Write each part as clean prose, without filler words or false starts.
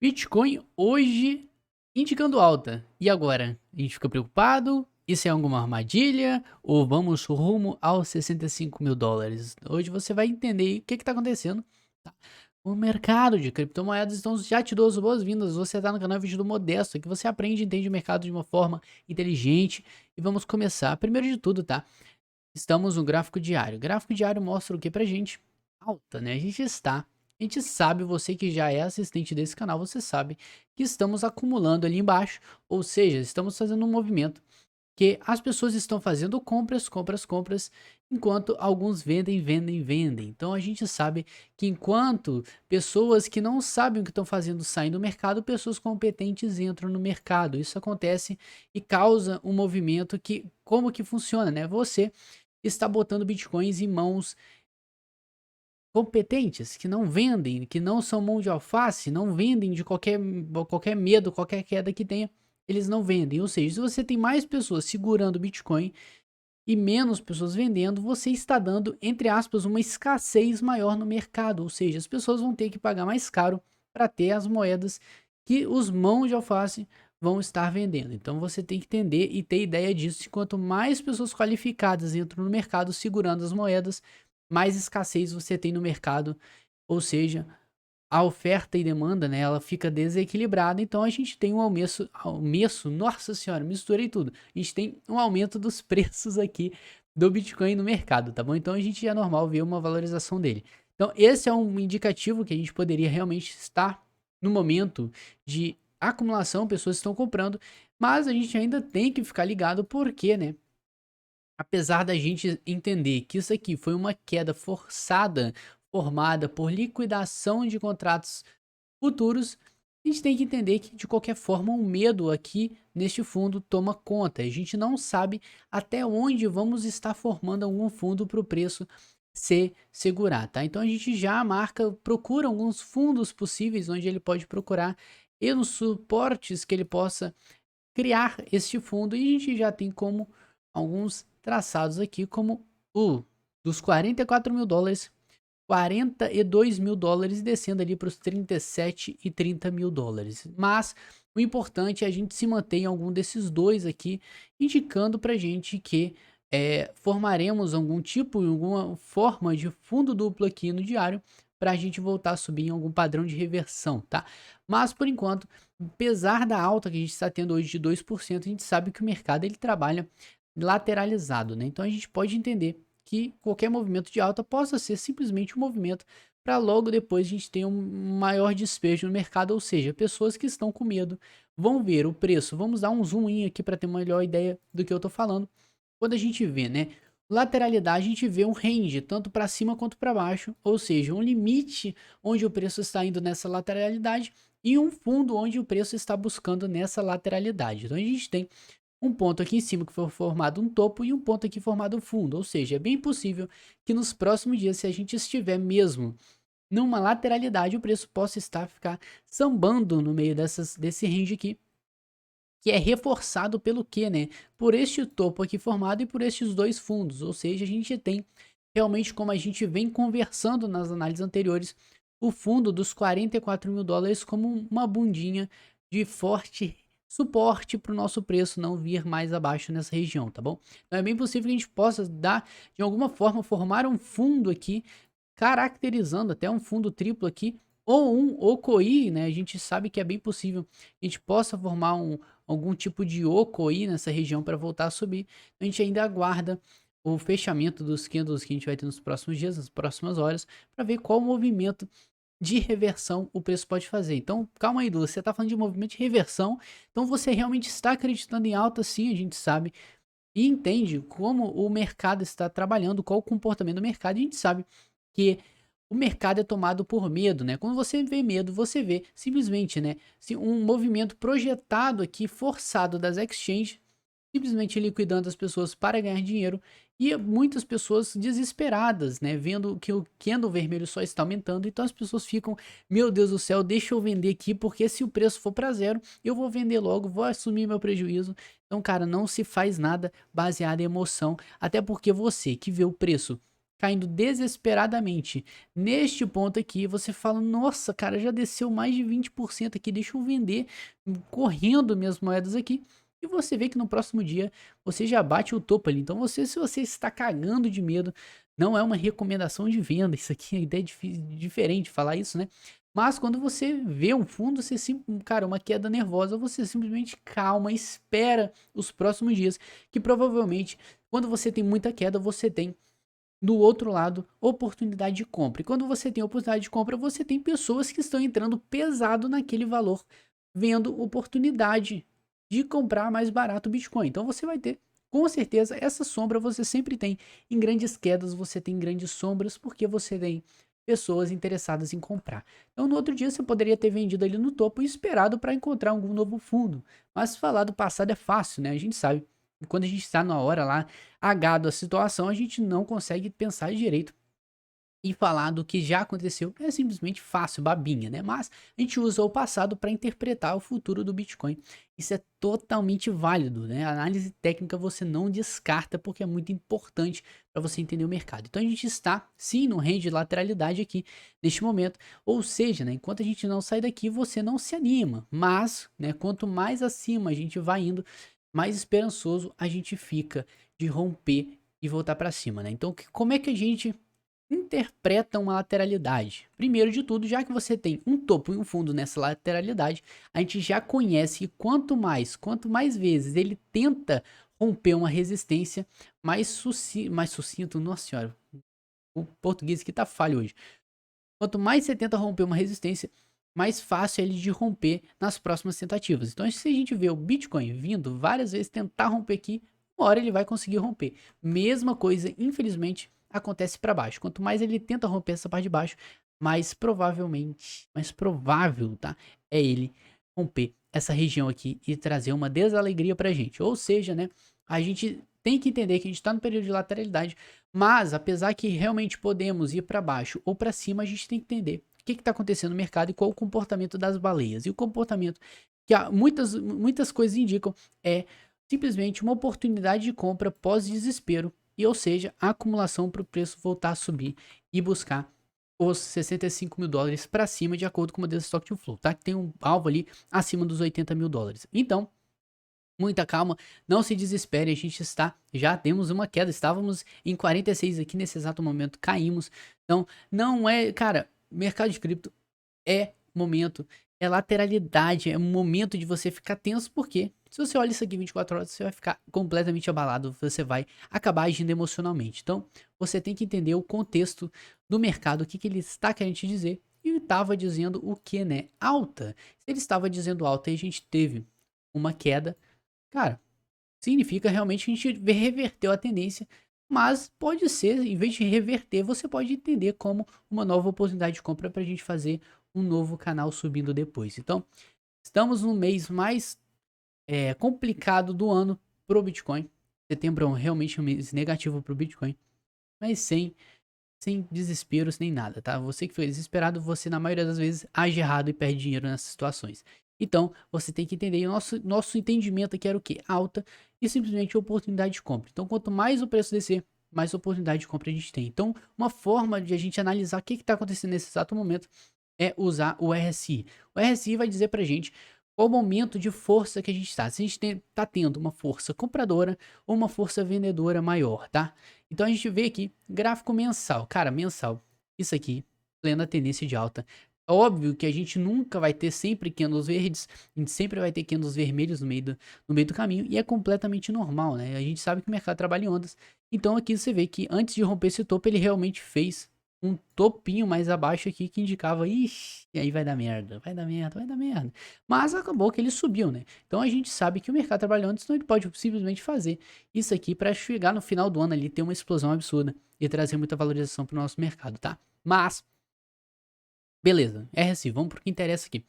Bitcoin hoje indicando alta. E agora? A gente fica preocupado? Isso é alguma armadilha? Ou vamos rumo aos 65 mil dólares? Hoje você vai entender o que está acontecendo. Tá? O mercado de criptomoedas, então já te dou as boas-vindas. Você está no canal Vídeo do Modesto, que você aprende e entende o mercado de uma forma inteligente. E vamos começar. Primeiro de tudo, tá? Estamos no gráfico diário. O gráfico diário mostra o que pra gente? Alta, né? A gente sabe, você que já é assistente desse canal, você sabe que estamos acumulando ali embaixo, ou seja, estamos fazendo um movimento que as pessoas estão fazendo compras, compras, compras, enquanto alguns vendem, vendem, vendem. Então a gente sabe que enquanto pessoas que não sabem o que estão fazendo saem do mercado, pessoas competentes entram no mercado. Isso acontece e causa um movimento que, como que funciona, né? Você está botando bitcoins em mãos competentes, que não vendem, que não são mão de alface, não vendem de qualquer medo, qualquer queda que tenha, eles não vendem. Ou seja, se você tem mais pessoas segurando Bitcoin e menos pessoas vendendo, você está dando, entre aspas, uma escassez maior no mercado. Ou seja, as pessoas vão ter que pagar mais caro para ter as moedas que os mãos de alface vão estar vendendo. Então você tem que entender e ter ideia disso. E quanto mais pessoas qualificadas entram no mercado segurando as moedas, mais escassez você tem no mercado. Ou seja, a oferta e demanda, né, ela fica desequilibrada, então a gente tem um nossa senhora, misturei tudo. A gente tem um aumento dos preços aqui do Bitcoin no mercado, tá bom? Então a gente é normal ver uma valorização dele. Então esse é um indicativo que a gente poderia realmente estar no momento de acumulação, pessoas estão comprando, mas a gente ainda tem que ficar ligado porque, né? Apesar da gente entender que isso aqui foi uma queda forçada, formada por liquidação de contratos futuros, a gente tem que entender que de qualquer forma o medo aqui neste fundo toma conta. A gente não sabe até onde vamos estar formando algum fundo para o preço se segurar, tá? Então a gente já marca, procura alguns fundos possíveis onde ele pode procurar e nos suportes que ele possa criar este fundo, e a gente já tem como alguns traçados aqui, como o dos 44 mil dólares, 42 mil dólares, descendo ali para os 37 e 30 mil dólares. Mas o importante é a gente se manter em algum desses dois aqui, indicando para gente que formaremos algum tipo, alguma forma de fundo duplo aqui no diário para a gente voltar a subir em algum padrão de reversão, tá? Mas por enquanto, apesar da alta que a gente está tendo hoje de 2%, a gente sabe que o mercado ele trabalha lateralizado, né? Então a gente pode entender que qualquer movimento de alta possa ser simplesmente um movimento para logo depois a gente ter um maior despejo no mercado, ou seja, pessoas que estão com medo vão ver o preço. Vamos dar um zoom in aqui para ter uma melhor ideia do que eu estou falando. Quando a gente vê, né, lateralidade, a gente vê um range tanto para cima quanto para baixo, ou seja, um limite onde o preço está indo nessa lateralidade e um fundo onde o preço está buscando nessa lateralidade. Então a gente tem um ponto aqui em cima que foi formado um topo e um ponto aqui formado um fundo, ou seja, é bem possível que nos próximos dias, se a gente estiver mesmo numa lateralidade, o preço possa ficar sambando no meio desse range aqui, que é reforçado pelo que, né? Por este topo aqui formado e por estes dois fundos, ou seja, a gente tem realmente, como a gente vem conversando nas análises anteriores, o fundo dos 44 mil dólares como uma bundinha de forte suporte para o nosso preço não vir mais abaixo nessa região, tá bom? Então é bem possível que a gente possa dar, de alguma forma, formar um fundo aqui, caracterizando até um fundo triplo aqui, ou um OCOI, né? A gente sabe que é bem possível que a gente possa formar algum tipo de oco aí nessa região para voltar a subir. A gente ainda aguarda o fechamento dos candles que a gente vai ter nos próximos dias, nas próximas horas, para ver qual movimento de reversão o preço pode fazer. Então, calma aí, Lu, você está falando de movimento de reversão, então você realmente está acreditando em alta, sim, a gente sabe, e entende como o mercado está trabalhando, qual o comportamento do mercado, e a gente sabe que o mercado é tomado por medo, né? Quando você vê medo, você vê simplesmente, né, um movimento projetado aqui, forçado das exchanges, simplesmente liquidando as pessoas para ganhar dinheiro e muitas pessoas desesperadas, né, vendo que o candle vermelho só está aumentando, então as pessoas ficam, meu Deus do céu, deixa eu vender aqui, porque se o preço for para zero, eu vou vender logo, vou assumir meu prejuízo. Então, cara, não se faz nada baseado em emoção, até porque você que vê o preço caindo desesperadamente. Neste ponto aqui, você fala, nossa, cara, já desceu mais de 20% aqui, deixa eu vender correndo minhas moedas aqui. E você vê que no próximo dia você já bate o topo ali. Então se você está cagando de medo, não é uma recomendação de venda. Isso aqui é ideia diferente de falar isso, né? Mas quando você vê um fundo, você cara, uma queda nervosa, você simplesmente calma, espera os próximos dias, que provavelmente quando você tem muita queda, você tem do outro lado, oportunidade de compra. E quando você tem oportunidade de compra, você tem pessoas que estão entrando pesado naquele valor, vendo oportunidade de comprar mais barato o Bitcoin. Então você vai ter, com certeza, essa sombra você sempre tem. Em grandes quedas, você tem grandes sombras, porque você tem pessoas interessadas em comprar. Então no outro dia você poderia ter vendido ali no topo e esperado para encontrar algum novo fundo. Mas falar do passado é fácil, né? A gente sabe. E quando a gente está na hora lá, agado à situação, a gente não consegue pensar direito e falar do que já aconteceu. É simplesmente fácil, babinha, né? Mas a gente usa o passado para interpretar o futuro do Bitcoin. Isso é totalmente válido, né? A análise técnica você não descarta porque é muito importante para você entender o mercado. Então a gente está sim no range de lateralidade aqui neste momento, ou seja, né, enquanto a gente não sai daqui, você não se anima, mas, né, quanto mais acima a gente vai indo, mais esperançoso a gente fica de romper e voltar para cima, né? Então, como é que a gente interpreta uma lateralidade? Primeiro de tudo, já que você tem um topo e um fundo nessa lateralidade, a gente já conhece que quanto mais vezes ele tenta romper uma resistência, mais sucinto, nossa senhora, o português aqui tá falho hoje. Quanto mais você tenta romper uma resistência, mais fácil é ele de romper nas próximas tentativas. Então, se a gente vê o Bitcoin vindo várias vezes tentar romper aqui, uma hora ele vai conseguir romper. Mesma coisa, infelizmente, acontece para baixo. Quanto mais ele tenta romper essa parte de baixo, mais provável, tá? É ele romper essa região aqui e trazer uma desalegria pra gente. Ou seja, né? A gente tem que entender que a gente está no período de lateralidade, mas apesar que realmente podemos ir para baixo ou para cima, a gente tem que entender o que está acontecendo no mercado e qual o comportamento das baleias. E o comportamento que muitas coisas indicam é simplesmente uma oportunidade de compra pós-desespero, e ou seja, a acumulação para o preço voltar a subir e buscar os 65 mil dólares para cima, de acordo com o modelo Stock to Flow, tá? Que tem um alvo ali acima dos 80 mil dólares. Então, muita calma, não se desespere, a gente já temos uma queda, estávamos em 46 aqui nesse exato momento, caímos. Então, não é, cara, mercado de cripto é momento, é lateralidade, é um momento de você ficar tenso, porque se você olha isso aqui 24 horas, você vai ficar completamente abalado, você vai acabar agindo emocionalmente. Então, você tem que entender o contexto do mercado, o que, que ele está querendo te dizer, e ele estava dizendo o que, né? Alta. Se ele estava dizendo alta e a gente teve uma queda, cara, significa realmente que a gente reverteu a tendência, mas pode ser, em vez de reverter, você pode entender como uma nova oportunidade de compra para a gente fazer um novo canal subindo depois. Então, estamos no mês mais complicado do ano pro Bitcoin. Setembro é realmente um mês negativo pro Bitcoin, mas sem desesperos nem nada, tá? Você que foi desesperado, você na maioria das vezes age errado e perde dinheiro nessas situações. Então, você tem que entender, o nosso entendimento aqui era o quê? Alta e simplesmente oportunidade de compra. Então, quanto mais o preço descer, mais oportunidade de compra a gente tem. Então, uma forma de a gente analisar o que está acontecendo nesse exato momento é usar o RSI. O RSI vai dizer pra gente qual o momento de força que a gente está. Se a gente tá tendo uma força compradora ou uma força vendedora maior, tá? Então a gente vê aqui, gráfico mensal. Cara, mensal, isso aqui, plena tendência de alta. É óbvio que a gente nunca vai ter sempre candles verdes, a gente sempre vai ter candles vermelhos no meio do caminho, e é completamente normal, né? A gente sabe que o mercado trabalha em ondas. Então aqui você vê que antes de romper esse topo, ele realmente fez um topinho mais abaixo aqui que indicava, ixi, e aí vai dar merda, vai dar merda, vai dar merda. Mas acabou que ele subiu, né? Então a gente sabe que o mercado trabalhando, senão ele pode simplesmente fazer isso aqui para chegar no final do ano ali, ter uma explosão absurda e trazer muita valorização para o nosso mercado, tá? Mas, beleza, RSI, vamos pro que interessa aqui.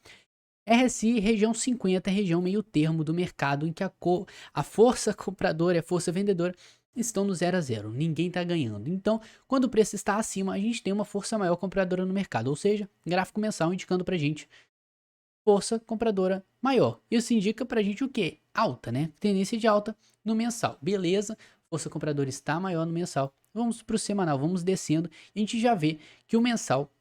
RSI, região 50, região meio termo do mercado em que a força compradora e a força vendedora estão no 0 a 0. Ninguém está ganhando. Então, quando o preço está acima, a gente tem uma força maior compradora no mercado. Ou seja, gráfico mensal indicando pra gente força compradora maior. Isso indica pra gente o quê? Alta, né? Tendência de alta no mensal. Beleza, força compradora está maior no mensal. vamos para o semanal, vamos descendo, a gente já vê que o mensal,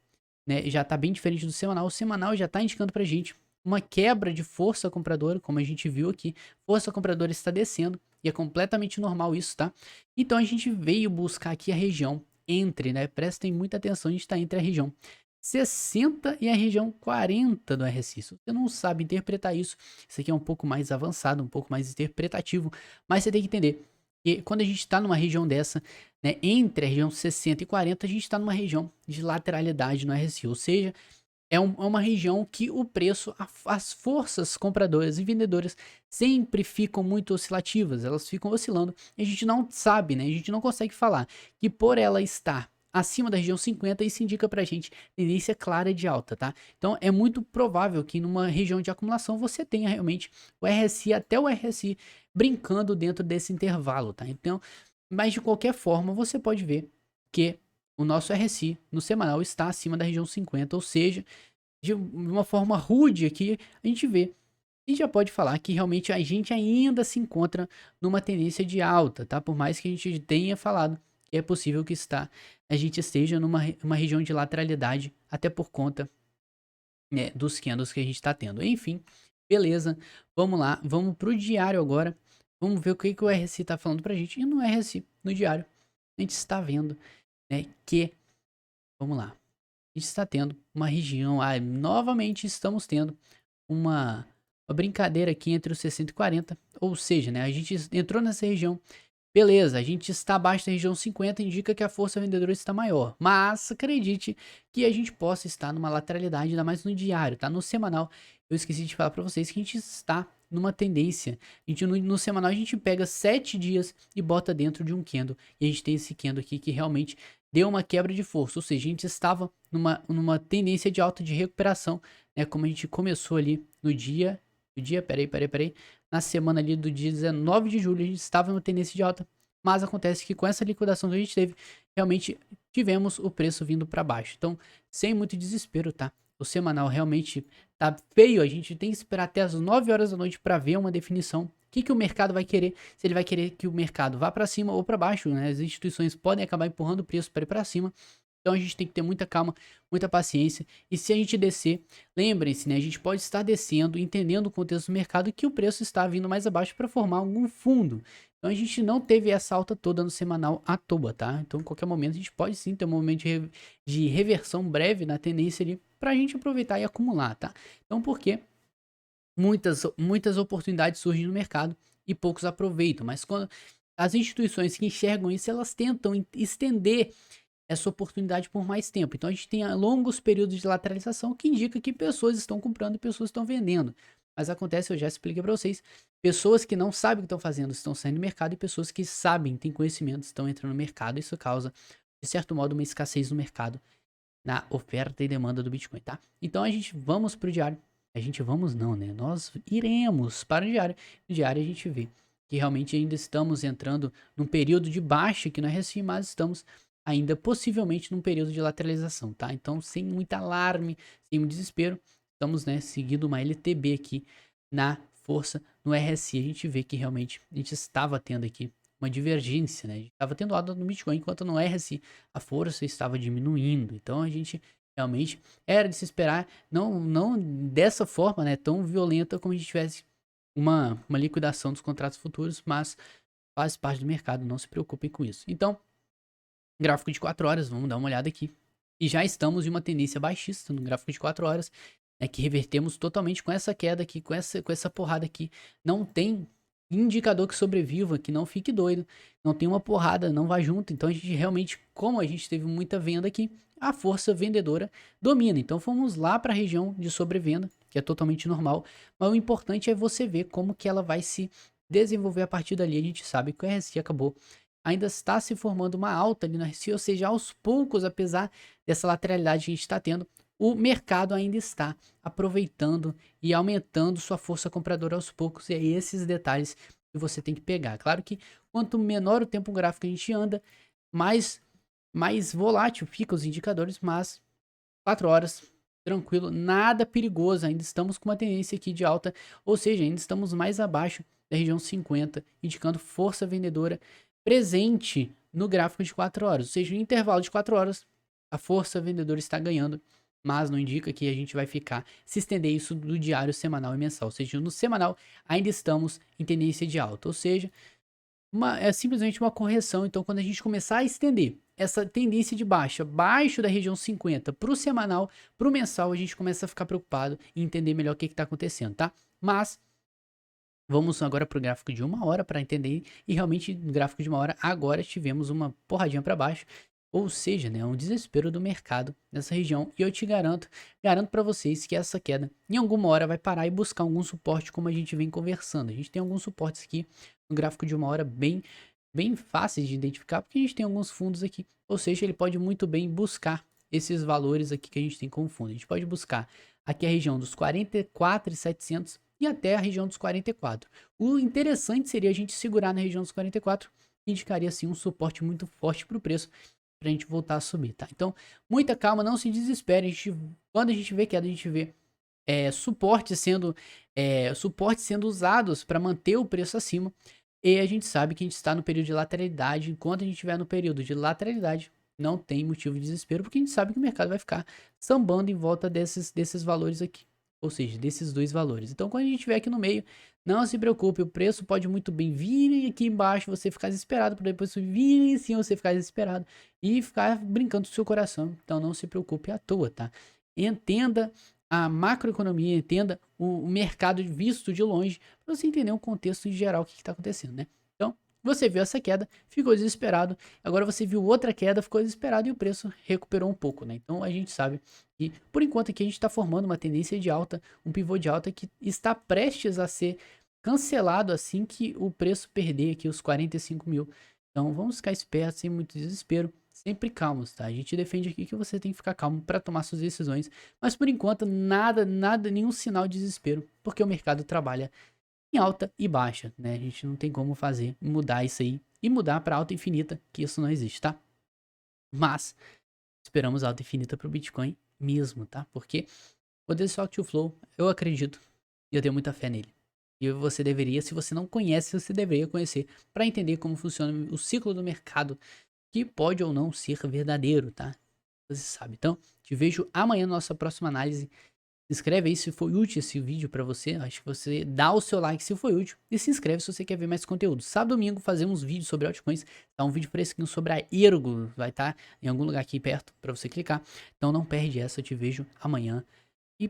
né, já tá bem diferente do semanal. O semanal já tá indicando pra gente uma quebra de força compradora, como a gente viu aqui. Força compradora está descendo e é completamente normal isso, tá? Então a gente veio buscar aqui a região entre, né? Prestem muita atenção, a gente tá entre a região 60 e a região 40 do RSI. Se você não sabe interpretar isso, isso aqui é um pouco mais avançado, um pouco mais interpretativo, mas você tem que entender que quando a gente está numa região dessa, né, entre a região 60 e 40, a gente está numa região de lateralidade no RSI, ou seja, é uma região que o preço, as forças compradoras e vendedoras sempre ficam muito oscilativas, elas ficam oscilando, e a gente não sabe, né, a gente não consegue falar que por ela estar acima da região 50, isso indica pra gente tendência clara de alta, tá? Então é muito provável que numa região de acumulação você tenha realmente o RSI, até o RSI brincando dentro desse intervalo, tá? Então, mas de qualquer forma, você pode ver que o nosso RSI no semanal está acima da região 50, ou seja, de uma forma rude aqui, a gente vê e já pode falar que realmente a gente ainda se encontra numa tendência de alta, tá? Por mais que a gente tenha falado que é possível que a gente esteja uma região de lateralidade, até por conta, né, dos candles que a gente está tendo. Enfim, beleza, vamos lá, vamos pro diário agora, vamos ver o que o RSI está falando pra gente. E no RSI, no diário, a gente está vendo, né, que, vamos lá, a gente está tendo uma região, novamente estamos tendo uma brincadeira aqui entre os 60 e 40, ou seja, né, a gente entrou nessa região, beleza, a gente está abaixo da região 50, indica que a força vendedora está maior, mas acredite que a gente possa estar numa lateralidade, ainda mais no diário, tá? No semanal, eu esqueci de falar para vocês que a gente está numa tendência, a gente, no semanal a gente pega 7 dias e bota dentro de um candle, e a gente tem esse candle aqui que realmente deu uma quebra de força, ou seja, a gente estava numa tendência de alta de recuperação, né, como a gente começou ali peraí, na semana ali do dia 19 de julho, a gente estava numa tendência de alta, mas acontece que com essa liquidação que a gente teve, realmente tivemos o preço vindo para baixo. Então, sem muito desespero, tá? O semanal realmente tá feio, a gente tem que esperar até as 9 horas da noite para ver uma definição. O que o mercado vai querer? Se ele vai querer que o mercado vá para cima ou para baixo, né? As instituições podem acabar empurrando o preço para ir para cima. Então a gente tem que ter muita calma, muita paciência. E se a gente descer, lembrem-se, né? A gente pode estar descendo, entendendo o contexto do mercado, que o preço está vindo mais abaixo para formar algum fundo. Então a gente não teve essa alta toda no semanal à toa, tá? Então, em qualquer momento, a gente pode sim ter um momento de reversão breve na tendência ali para a gente aproveitar e acumular, tá? Então, por quê? Muitas oportunidades surgem no mercado e poucos aproveitam. Mas quando as instituições que enxergam isso, elas tentam estender essa oportunidade por mais tempo. Então a gente tem longos períodos de lateralização que indica que pessoas estão comprando e pessoas estão vendendo. Mas acontece, eu já expliquei para vocês, pessoas que não sabem o que estão fazendo estão saindo do mercado e pessoas que sabem, têm conhecimento, estão entrando no mercado. Isso causa, de certo modo, uma escassez no mercado, na oferta e demanda do Bitcoin, tá? Então a gente vamos para o diário. A gente vamos não, né? Nós iremos para o diário. No diário a gente vê que realmente ainda estamos entrando num período de baixa aqui no RSI, mas estamos ainda possivelmente num período de lateralização, tá? Então, sem muito alarme, sem muito desespero, estamos, né, seguindo uma LTB aqui na força no RSI. A gente vê que realmente a gente estava tendo aqui uma divergência, né? A gente estava tendo alta no Bitcoin, enquanto no RSI a força estava diminuindo. Então, a gente realmente era de se esperar, não dessa forma, né, tão violenta como a gente tivesse uma liquidação dos contratos futuros, mas faz parte do mercado, não se preocupem com isso. Então, gráfico de 4 horas, vamos dar uma olhada aqui. E já estamos em uma tendência baixista no gráfico de 4 horas, né, que revertemos totalmente com essa queda aqui, com essa porrada aqui. Não tem indicador que sobreviva, que não fique doido. Não tem uma porrada, não vai junto. Então a gente realmente, como a gente teve muita venda aqui, a força vendedora domina. Então fomos lá para a região de sobrevenda, que é totalmente normal. Mas o importante é você ver como que ela vai se desenvolver a partir dali. A gente sabe que o RSI acabou, ainda está se formando uma alta ali no RSI, ou seja, aos poucos, apesar dessa lateralidade que a gente está tendo, o mercado ainda está aproveitando e aumentando sua força compradora aos poucos. E é esses detalhes que você tem que pegar. Claro que quanto menor o tempo gráfico que a gente anda, mais volátil ficam os indicadores, mas 4 horas, tranquilo, nada perigoso. Ainda estamos com uma tendência aqui de alta, ou seja, ainda estamos mais abaixo da região 50, indicando força vendedora presente no gráfico de 4 horas. Ou seja, no intervalo de 4 horas, a força vendedora está ganhando, mas não indica que a gente vai ficar, se estender isso do diário semanal e mensal. Ou seja, no semanal ainda estamos em tendência de alta. Ou seja, é simplesmente uma correção. Então, quando a gente começar a estender essa tendência de baixa, abaixo da região 50 para o semanal, para o mensal, a gente começa a ficar preocupado e entender melhor o que está acontecendo, tá? Mas vamos agora para o gráfico de 1 hora para entender. E realmente, no gráfico de 1 hora, agora tivemos uma porradinha para baixo. Ou seja, né, um desespero do mercado nessa região. E eu te garanto para vocês que essa queda em alguma hora vai parar e buscar algum suporte, como a gente vem conversando. A gente tem alguns suportes aqui no gráfico de 1 hora bem fáceis de identificar, porque a gente tem alguns fundos aqui. Ou seja, ele pode muito bem buscar esses valores aqui que a gente tem como fundo. A gente pode buscar aqui a região dos 44.700 e até a região dos 44. O interessante seria a gente segurar na região dos 44, que indicaria assim um suporte muito forte para o preço, para a gente voltar a subir, tá? Então, muita calma, não se desespere. Quando a gente vê queda, a gente vê suportes sendo usados para manter o preço acima. E a gente sabe que a gente está no período de lateralidade. Enquanto a gente estiver no período de lateralidade, não tem motivo de desespero, porque a gente sabe que o mercado vai ficar sambando em volta desses valores aqui. Ou seja, desses dois valores. Então, quando a gente estiver aqui no meio, não se preocupe, o preço pode muito bem vir aqui embaixo, você ficar desesperado, para depois vir em cima, você ficar desesperado e ficar brincando com o seu coração. Então, não se preocupe à toa, tá? Entenda a macroeconomia, entenda o mercado visto de longe, para você entender o contexto em geral, o que está acontecendo, né? Então, você viu essa queda, ficou desesperado, agora você viu outra queda, ficou desesperado e o preço recuperou um pouco, né? Então, a gente sabe que, por enquanto, aqui a gente está formando uma tendência de alta, um pivô de alta que está prestes a ser cancelado assim que o preço perder aqui os 45 mil. Então, vamos ficar espertos, sem muito desespero, sempre calmos, tá? A gente defende aqui que você tem que ficar calmo para tomar suas decisões, mas por enquanto nada, nenhum sinal de desespero, porque o mercado trabalha em alta e baixa, né? A gente não tem como mudar isso aí e mudar para alta infinita, que isso não existe, tá? Mas esperamos alta infinita para o Bitcoin mesmo, tá? Porque o Stock to Flow, eu acredito e eu tenho muita fé nele. E você deveria, se você não conhece, você deveria conhecer para entender como funciona o ciclo do mercado, que pode ou não ser verdadeiro, tá? Você sabe. Então, te vejo amanhã na nossa próxima análise. Se inscreve aí se foi útil esse vídeo pra você. Acho que você dá o seu like se foi útil. E se inscreve se você quer ver mais conteúdo. Sábado e domingo fazemos vídeos sobre altcoins. Tá um vídeo fresquinho sobre a Ergo. Vai estar em algum lugar aqui perto pra você clicar. Então não perde essa. Eu te vejo amanhã. E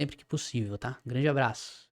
sempre que possível, tá? Grande abraço.